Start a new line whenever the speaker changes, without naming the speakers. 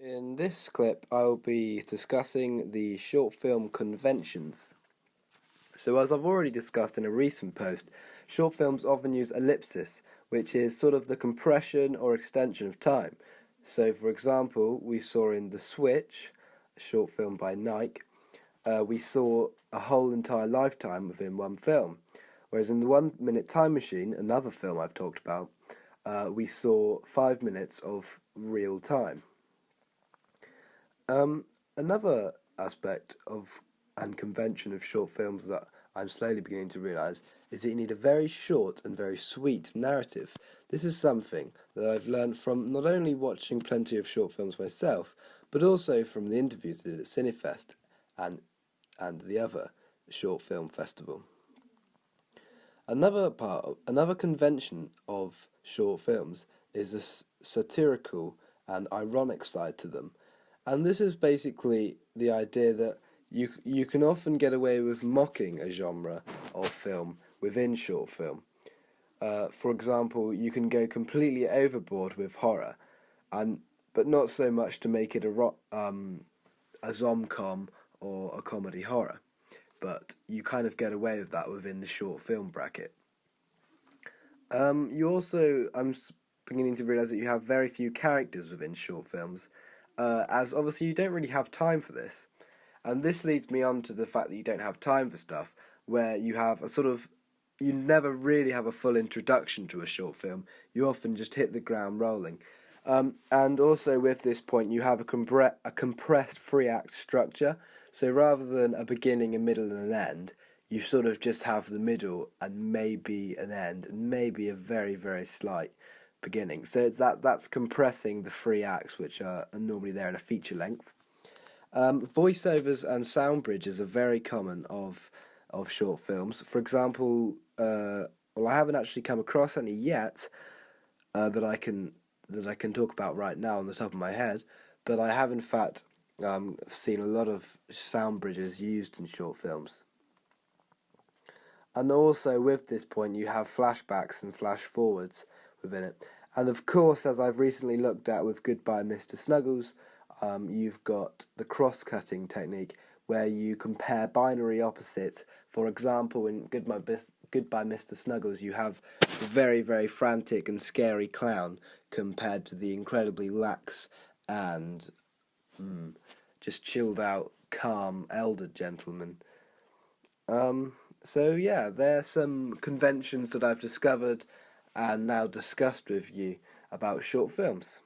In this clip, I will be discussing the short film conventions. So, as I've already discussed in a recent post, short films often use ellipsis, which is sort of the compression or extension of time. So, for example, we saw in The Switch, a short film by Nike, we saw a whole entire lifetime within one film. Whereas in the 1 Minute Time Machine, another film I've talked about, we saw 5 minutes of real time. Another aspect of and convention of short films that I'm slowly beginning to realise is that you need a very short and very sweet narrative. This is something that I've learned from not only watching plenty of short films myself, but also from the interviews I did at Cinefest and the other short film festival. Another convention of short films is the satirical and ironic side to them. And this is basically the idea that you can often get away with mocking a genre of film within short film. For example, you can go completely overboard with horror, but not so much to make it a zom-com or a comedy horror. But you kind of get away with that within the short film bracket. I'm beginning to realise that you have very few characters within short films, as obviously you don't really have time for this. And this leads me on to the fact that you don't have time for stuff where you have you never really have a full introduction to a short film. You often just hit the ground rolling. And also with this point, you have a compressed 3-act structure. So rather than a beginning, a middle, and an end, you sort of just have the middle and maybe an end, and maybe a very, very slight beginning. So that's compressing the 3 acts, which are normally there in a feature length. Voiceovers and sound bridges are very common of short films. For example, I haven't actually come across any yet that I can talk about right now on the top of my head, but I have in fact seen a lot of sound bridges used in short films. And also with this point you have flashbacks and flash forwards within it. And of course, as I've recently looked at with Goodbye Mr. Snuggles, you've got the cross-cutting technique where you compare binary opposites. For example, in Goodbye Mr. Snuggles, you have a very, very frantic and scary clown compared to the incredibly lax and just chilled out, calm elder gentleman. So yeah, there's some conventions that I've discovered and now discussed with you about short films.